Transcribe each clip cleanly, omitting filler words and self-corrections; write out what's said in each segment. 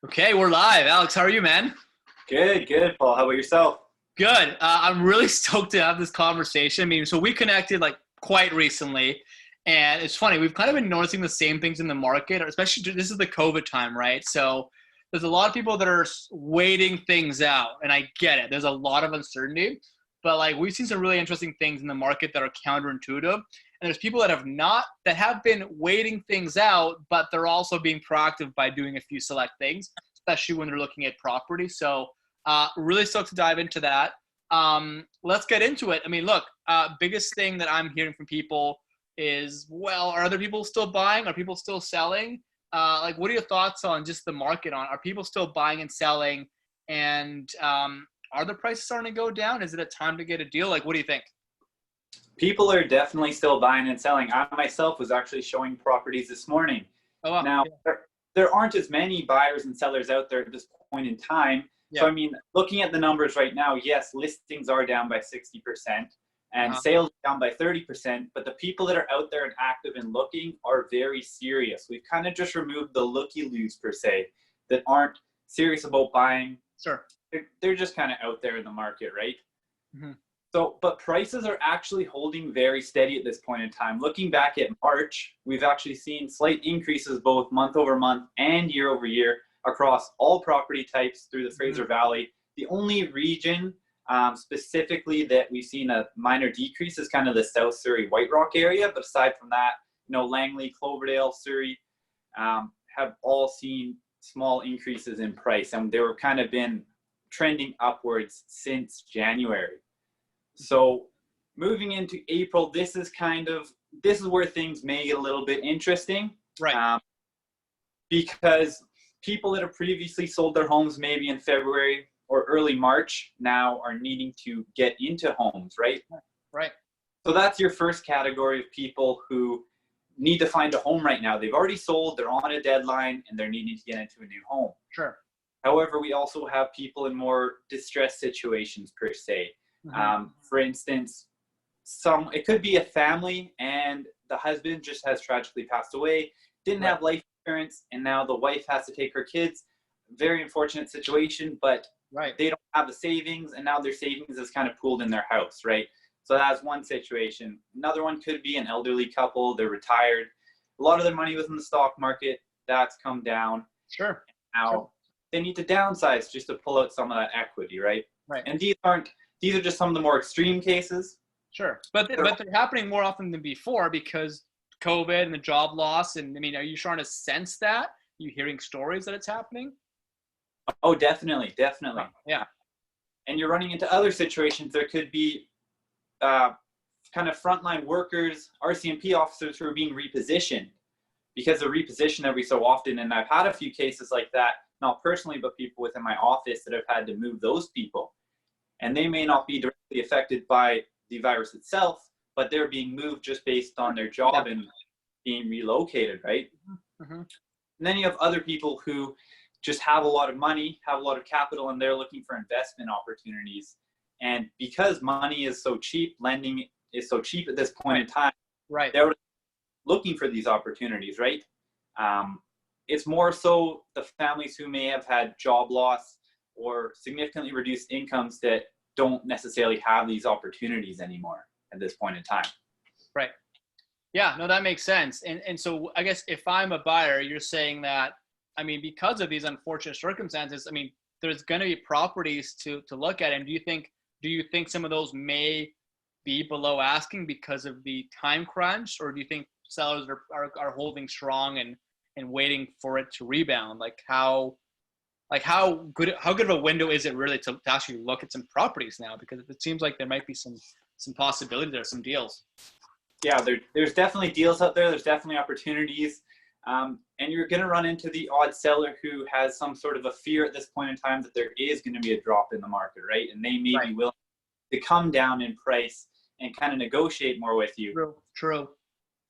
Okay, we're live. Alex, how are you, man? Good, Paul. How about yourself? Good. I'm really stoked to have this conversation. I mean, so we connected like quite recently, and it's funny. We've kind of been noticing the same things in the market, especially this is the COVID time, right? So there's a lot of people that are waiting things out, and I get it. There's a lot of uncertainty, but like we've seen some really interesting things in the market that are counterintuitive, and there's people that have been waiting things out, but they're also being proactive by doing a few select things, especially when they're looking at property. So really stoked to dive into that. Let's get into it. I mean, look, biggest thing that I'm hearing from people is, well, are other people still buying? Are people still selling? Like, what are your thoughts on just the market? Are people still buying and selling? And are the prices starting to go down? Is it a time to get a deal? Like, what do you think? People are definitely still buying and selling. I myself was actually showing properties this morning. Oh, wow. Now, Yeah. there aren't as many buyers and sellers out there at this point in time. Yeah. So, I mean, looking at the numbers right now, yes, listings are down by 60% and Uh-huh. sales down by 30%. But the people that are out there and active and looking are very serious. We've kind of just removed the looky-loos, per se, that aren't serious about buying. Sure. They're just kind of out there in the market, right? Mm-hmm. So, but prices are actually holding very steady at this point in time. Looking back at March, we've actually seen slight increases both month over month and year over year across all property types through the Fraser Valley. The only region specifically that we've seen a minor decrease is kind of the South Surrey White Rock area. But aside from that, Langley, Cloverdale, Surrey have all seen small increases in price, and they were kind of been trending upwards since January. So moving into April, this is where things may get a little bit interesting, Right. because people that have previously sold their homes maybe in February or early March now are needing to get into homes, right? Right. So that's your first category of people who need to find a home right now. They've already sold, they're on a deadline, and they're needing to get into a new home. Sure. However, we also have people in more distressed situations, per se. Mm-hmm. For instance, it could be a family and the husband just has tragically passed away, didn't Right. have life insurance, and now the wife has to take her kids. Very unfortunate situation, but Right. they don't have the savings, and now their savings is kind of pooled in their house, right? So that's one situation. Another one could be an elderly couple, they're retired. A lot of their money was in the stock market, that's come down. Sure. Now Sure. they need to downsize just to pull out some of that equity, right? Right. And these are just some of the more extreme cases. Sure. But they're happening more often than before because COVID and the job loss. And I mean, are you starting to sense that? Are you hearing stories that it's happening? Oh, definitely. Yeah. And you're running into other situations. There could be kind of frontline workers, RCMP officers who are being repositioned because they're repositioned every so often. And I've had a few cases like that, not personally, but people within my office that have had to move those people. And they may not be directly affected by the virus itself, but they're being moved just based on their job and being relocated, right? Mm-hmm. And then you have other people who just have a lot of money, have a lot of capital, and they're looking for investment opportunities. And because money is so cheap, lending is so cheap at this point in time, Right. they're looking for these opportunities, right? It's more so the families who may have had job loss or significantly reduced incomes that don't necessarily have these opportunities anymore at this point in time. Right. Yeah, no, that makes sense. And so I guess if I'm a buyer, you're saying that, I mean, because of these unfortunate circumstances, I mean, there's going to be properties to look at. And do you think some of those may be below asking because of the time crunch, or do you think sellers are holding strong and waiting for it to rebound? How good of a window is it really to actually look at some properties now? Because it seems like there might be some possibility there, some deals. Yeah, there's definitely deals out there. There's definitely opportunities. And you're going to run into the odd seller who has some sort of a fear at this point in time that there is going to be a drop in the market, right? And they may be willing to come down in price and kind of negotiate more with you. True.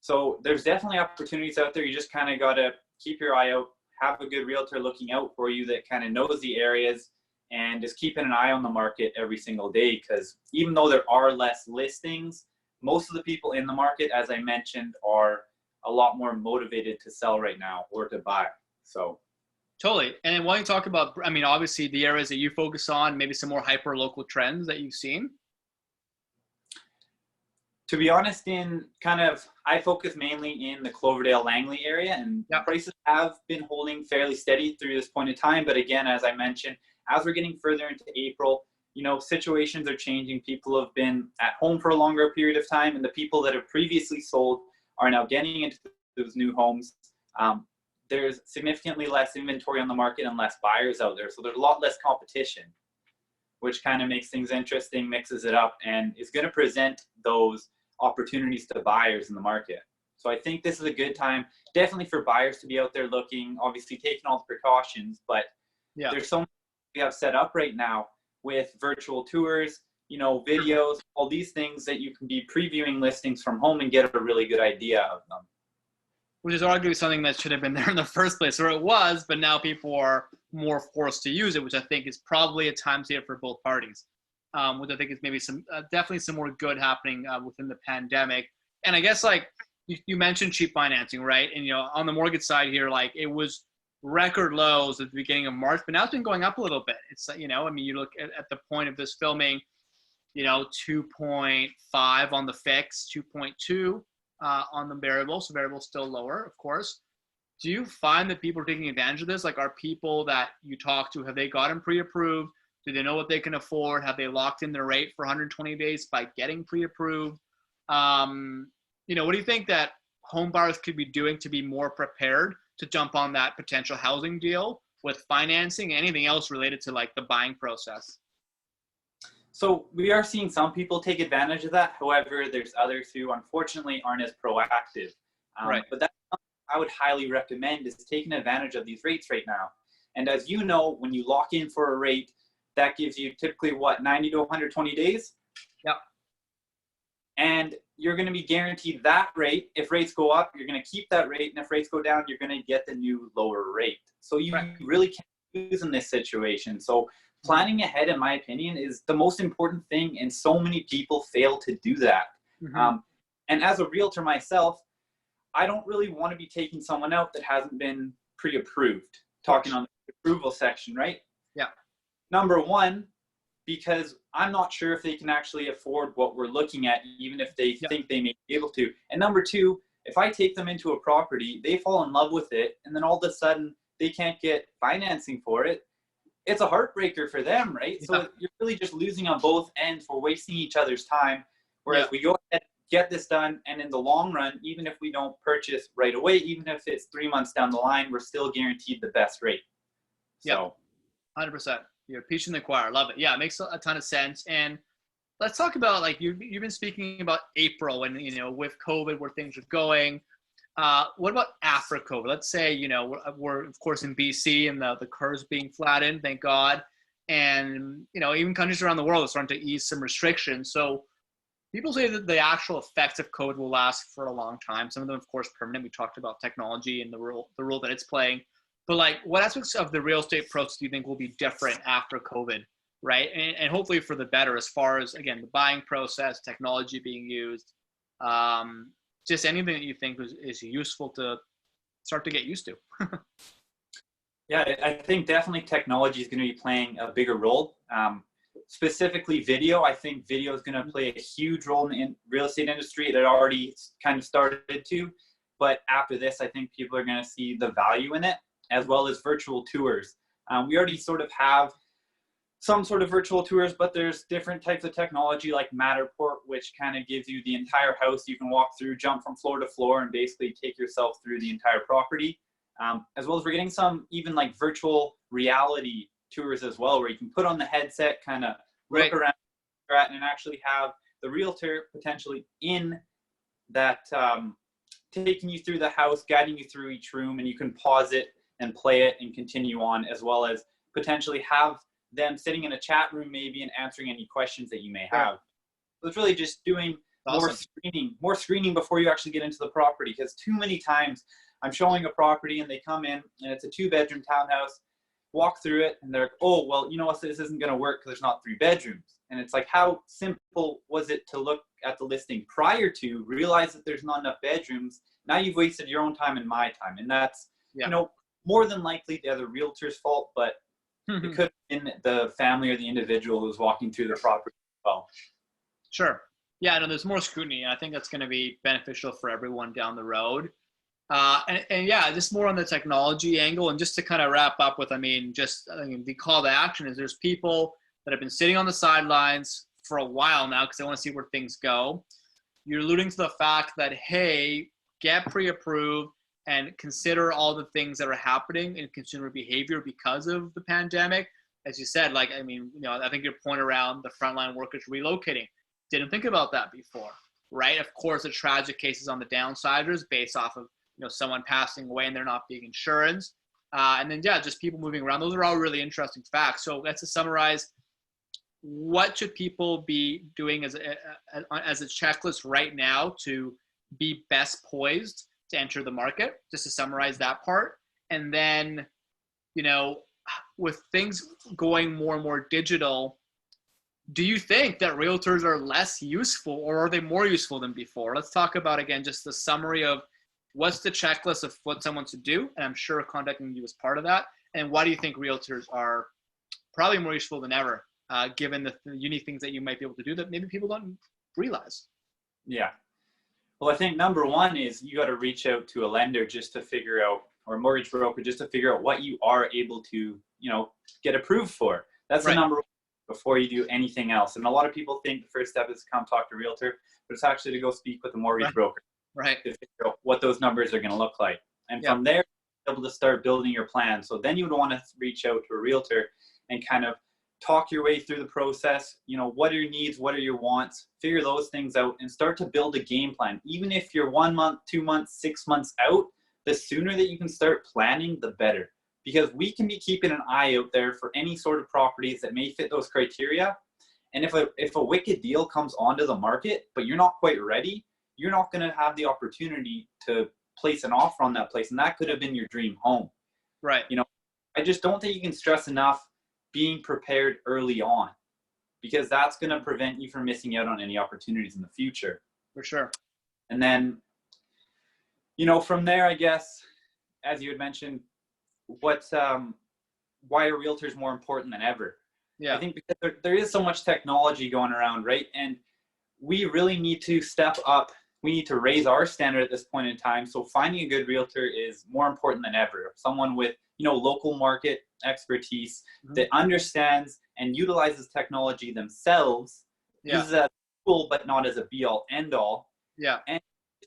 So there's definitely opportunities out there. You just kind of got to keep your eye out, have a good realtor looking out for you that kind of knows the areas, and just keeping an eye on the market every single day. Because even though there are less listings, most of the people in the market, as I mentioned, are a lot more motivated to sell right now or to buy. So Totally. And why don't you talk about, I mean, obviously the areas that you focus on, maybe some more hyper local trends that you've seen? To be honest, I focus mainly in the Cloverdale Langley area, and Yeah. prices have been holding fairly steady through this point in time. But again, as I mentioned, as we're getting further into April, situations are changing. People have been at home for a longer period of time, and the people that have previously sold are now getting into those new homes. There's significantly less inventory on the market and less buyers out there. So there's a lot less competition, which kind of makes things interesting, mixes it up, and is going to present those opportunities to buyers in the market. So I think this is a good time, definitely for buyers to be out there looking, obviously taking all the precautions, but there's so much we have set up right now with virtual tours, videos, all these things that you can be previewing listings from home and get a really good idea of them. Which is arguably something that should have been there in the first place, or it was, but now people are more forced to use it, which I think is probably a time saver for both parties. Which I think is maybe definitely some more good happening within the pandemic. And I guess like you mentioned cheap financing, right? And on the mortgage side here, like it was record lows at the beginning of March, but now it's been going up a little bit. It's I mean, you look at the point of this filming, 2.5 on the fixed, 2.2 on the variable. So variable still lower, of course. Do you find that people are taking advantage of this? Like, are people that you talk to, have they gotten pre-approved? Do they know what they can afford? Have they locked in their rate for 120 days by getting pre-approved? What do you think that home buyers could be doing to be more prepared to jump on that potential housing deal with financing, anything else related to like the buying process? So we are seeing some people take advantage of that. However, there's others who unfortunately aren't as proactive. Right. But that's something I would highly recommend, is taking advantage of these rates right now. And as you know, when you lock in for a rate, that gives you typically 90 to 120 days? Yep. And you're going to be guaranteed that rate. If rates go up, you're going to keep that rate. And if rates go down, you're going to get the new lower rate. So you really can't lose in this situation. So planning ahead, in my opinion, is the most important thing. And so many people fail to do that. Mm-hmm. And as a realtor myself, I don't really want to be taking someone out that hasn't been pre-approved. Talking on the approval section, right? Yeah. Number one, because I'm not sure if they can actually afford what we're looking at, even if they think they may be able to. And number two, if I take them into a property, they fall in love with it, and then all of a sudden they can't get financing for it, it's a heartbreaker for them, right? Yeah. So you're really just losing on both ends. We're wasting each other's time. Whereas we go ahead, get this done, and in the long run, even if we don't purchase right away, even if it's 3 months down the line, we're still guaranteed the best rate. So, 100%. You're preaching the choir. Love it. Yeah, it makes a ton of sense. And let's talk about, like, you've been speaking about April and, with COVID, where things are going. What about after COVID? Let's say, we're of course in BC and the curve's being flattened, thank God. And, even countries around the world are starting to ease some restrictions. So people say that the actual effects of COVID will last for a long time. Some of them, of course, permanent. We talked about technology and the role that it's playing. But like, what aspects of the real estate process do you think will be different after COVID, right? And hopefully for the better, as far as, again, the buying process, technology being used, just anything that you think is useful to start to get used to. Yeah, I think definitely technology is going to be playing a bigger role. Specifically video. I think video is going to play a huge role in the real estate industry. It already kind of started to, but after this, I think people are going to see the value in it, as well as virtual tours. We already sort of have some sort of virtual tours, but there's different types of technology like Matterport, which kind of gives you the entire house. You can walk through, jump from floor to floor, and basically take yourself through the entire property. As well as we're getting some even like virtual reality tours as well, where you can put on the headset, kind of look around and actually have the realtor potentially in that, taking you through the house, guiding you through each room, and you can pause it and play it and continue on, as well as potentially have them sitting in a chat room maybe and answering any questions that you may have. So it's really just doing more screening before you actually get into the property, because too many times I'm showing a property and they come in and it's a 2-bedroom townhouse, walk through it, and they're like, oh, well, you know what, this isn't going to work because there's not 3 bedrooms. And it's like, how simple was it to look at the listing prior to, realize that there's not enough bedrooms? Now you've wasted your own time and my time. And that's, more than likely the other realtor's fault, but it could have been the family or the individual who was walking through the property as well. Sure. Yeah, no, there's more scrutiny, and I think that's going to be beneficial for everyone down the road. And yeah, just more on the technology angle, and just to kind of wrap up with, the call to action is there's people that have been sitting on the sidelines for a while now because they want to see where things go. You're alluding to the fact that, hey, get pre-approved and consider all the things that are happening in consumer behavior because of the pandemic. As you said, I think your point around the frontline workers relocating, didn't think about that before, right? Of course, the tragic cases on the downsiders based off of, someone passing away and there not being insurance. And then, just people moving around. Those are all really interesting facts. So let's just summarize. What should people be doing as a checklist right now to be best poised to enter the market? Just to summarize that part. And then, with things going more and more digital, do you think that realtors are less useful, or are they more useful than before? Let's talk about, again, just the summary of what's the checklist of what someone should do. And I'm sure contacting you is part of that. And why do you think realtors are probably more useful than ever, given the unique things that you might be able to do that maybe people don't realize? Yeah. Well, I think number one is you got to reach out to a lender just to figure out, or a mortgage broker, just to figure out what you are able to, get approved for. That's right. The number one before you do anything else. And a lot of people think the first step is to come talk to a realtor, but it's actually to go speak with a mortgage broker. Right. To figure out what those numbers are going to look like. And from there, you're able to start building your plan. So then you would want to reach out to a realtor and kind of talk your way through the process. What are your needs? What are your wants? Figure those things out and start to build a game plan. Even if you're 1 month, 2 months, 6 months out, the sooner that you can start planning, the better. Because we can be keeping an eye out there for any sort of properties that may fit those criteria. And if a wicked deal comes onto the market, but you're not quite ready, you're not going to have the opportunity to place an offer on that place. And that could have been your dream home. Right. I just don't think you can stress enough being prepared early on, because that's going to prevent you from missing out on any opportunities in the future. For sure. And then, from there, I guess, as you had mentioned, why are realtors more important than ever? Yeah. I think because there is so much technology going around, right? And we really need to step up. We need to raise our standard at this point in time. So finding a good realtor is more important than ever. Someone with, local market expertise that understands and utilizes technology themselves, uses that tool, but not as a be all end all. Yeah. And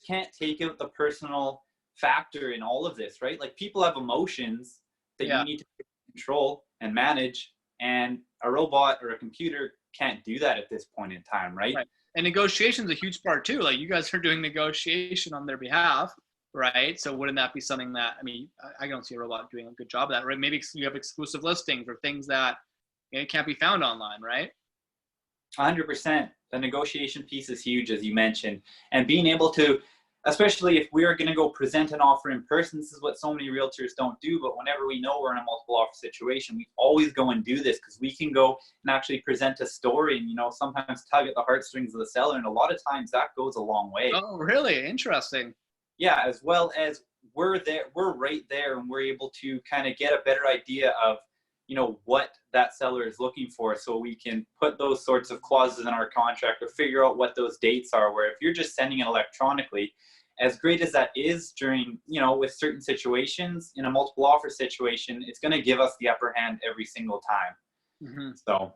can't take out the personal factor in all of this, right? Like, people have emotions that you need to control and manage, and a robot or a computer can't do that at this point in time, right? And negotiation is a huge part too. Like, you guys are doing negotiation on their behalf, right? So wouldn't that be something that, I don't see a robot doing a good job of that, right? Maybe you have exclusive listings or things that can't be found online, right? 100%. The negotiation piece is huge, as you mentioned, and being able to, especially if we are going to go present an offer in person, this is what so many realtors don't do, but whenever we know we're in a multiple offer situation, we always go and do this, because we can go and actually present a story and, sometimes tug at the heartstrings of the seller. And a lot of times that goes a long way. Oh, really? Interesting. Yeah, as well as we're right there, and we're able to kind of get a better idea of, what that seller is looking for. So we can put those sorts of clauses in our contract or figure out what those dates are, where if you're just sending it electronically, as great as that is during, with certain situations, in a multiple offer situation, it's going to give us the upper hand every single time. So,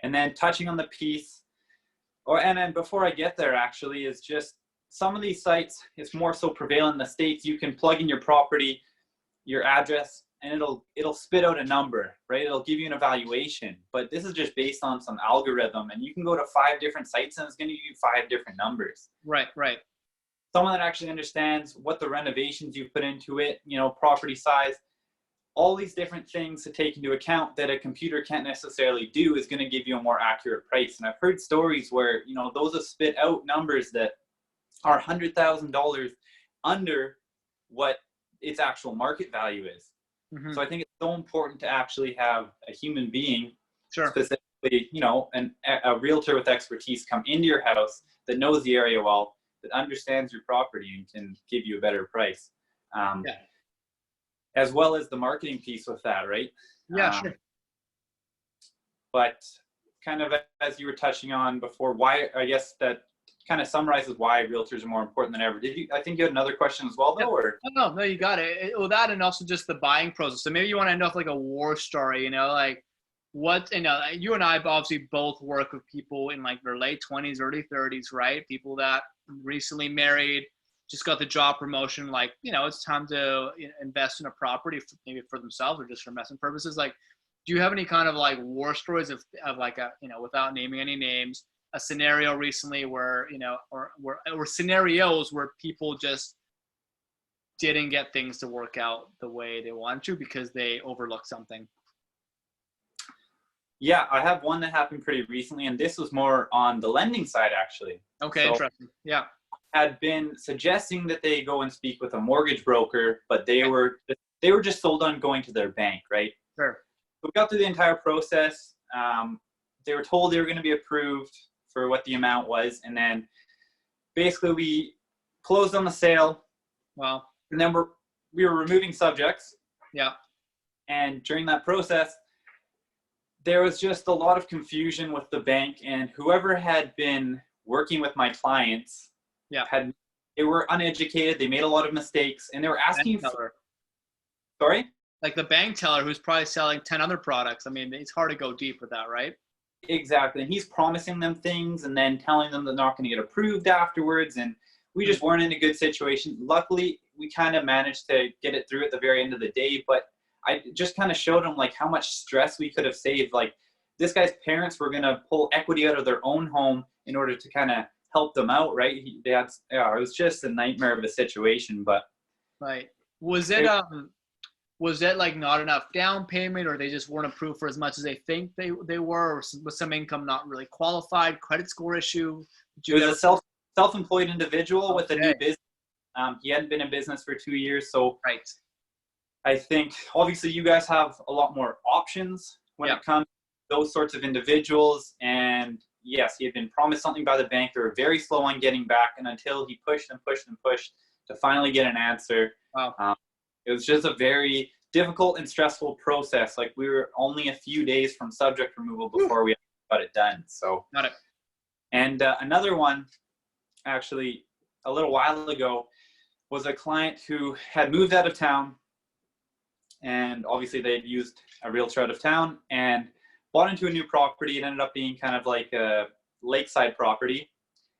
and then touching on the piece, and then before I get there, actually, is just some of these sites, it's more so prevalent in the States. You can plug in your property, your address, and it'll spit out a number, right? It'll give you an evaluation, but this is just based on some algorithm, and you can go to 5 different sites and it's going to give you 5 different numbers. Right. Someone that actually understands what the renovations you put into it, property size, all these different things to take into account that a computer can't necessarily do, is going to give you a more accurate price. And I've heard stories where, those have spit out numbers that are $100,000 under what its actual market value is. So I think it's so important to actually have a human being, specifically, a realtor with expertise, come into your house that knows the area well, that understands your property and can give you a better price. as well as the marketing piece with that, right? Yeah, sure. But kind of as you were touching on before, why, I guess that kind of summarizes why realtors are more important than ever. I think you had another question as well, though, or? No, you got it. Well, that and also just the buying process. So maybe you want to end off like a war story, like what, you and I obviously both work with people in like their late 20s, early 30s, right? People that recently married, just got the job promotion, like, it's time to invest in a property, maybe for themselves or just for investment purposes. Like, do you have any kind of like war stories of like a, without naming any names, a scenario recently where, or scenarios where people just didn't get things to work out the way they wanted to because they overlooked something? Yeah, I have one that happened pretty recently, and this was more on the lending side, actually. Okay, so, interesting. Yeah. Had been suggesting that they go and speak with a mortgage broker, but they were just sold on going to their bank, right? Sure. So we got through the entire process. They were told they were going to be approved for what the amount was, and then basically we closed on the sale. Wow. And then we were removing subjects. Yeah. And during that process, there was just a lot of confusion with the bank, and whoever had been working with my clients, they were uneducated. They made a lot of mistakes, and they were asking for. Sorry? Like the bank teller who's probably selling 10 other products. I mean, it's hard to go deep with that, right? Exactly. And he's promising them things and then telling them they're not going to get approved afterwards. And we just weren't in a good situation. Luckily, we kind of managed to get it through at the very end of the day. But I just kind of showed him like how much stress we could have saved. Like this guy's parents were going to pull equity out of their own home in order to kind of help them out, right? It was just a nightmare of a situation. But right. Was it like not enough down payment, or they just weren't approved for as much as they think they were, or was some income not really qualified, credit score issue? It was a self-employed individual with a new business. He hadn't been in business for 2 years. So right. I think obviously you guys have a lot more options when it comes to those sorts of individuals. And yes, he had been promised something by the bank. They were very slow on getting back. And until he pushed and pushed and pushed to finally get an answer, it was just a very difficult and stressful process. Like we were only a few days from subject removal before we got it done. So, got it. And another one, actually, a little while ago, was a client who had moved out of town, and obviously they had used a realtor out of town and bought into a new property. It ended up being kind of like a lakeside property.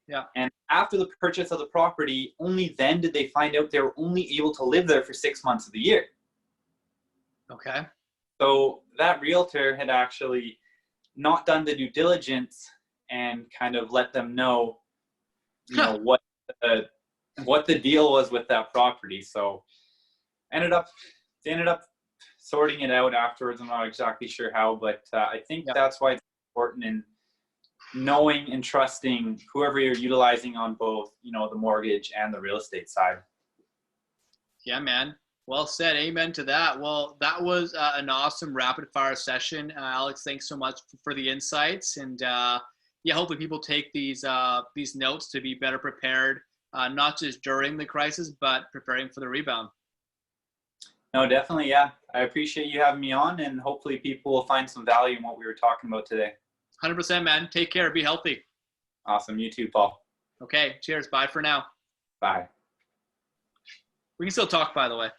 Yeah. And after the purchase of the property, only then did they find out they were only able to live there for 6 months of the year. Okay. So that realtor had actually not done the due diligence and kind of let them know, what the deal was with that property. So they ended up sorting it out afterwards. I'm not exactly sure how, but I think that's why it's important in knowing and trusting whoever you're utilizing on both, the mortgage and the real estate side. Yeah, man. Well said. Amen to that. Well, that was an awesome rapid fire session. Alex, thanks so much for the insights. And hopefully people take these notes to be better prepared, not just during the crisis, but preparing for the rebound. No, definitely. Yeah. I appreciate you having me on, and hopefully people will find some value in what we were talking about today. 100%, man. Take care. Be healthy. Awesome. You too, Paul. Okay. Cheers. Bye for now. Bye. We can still talk, by the way.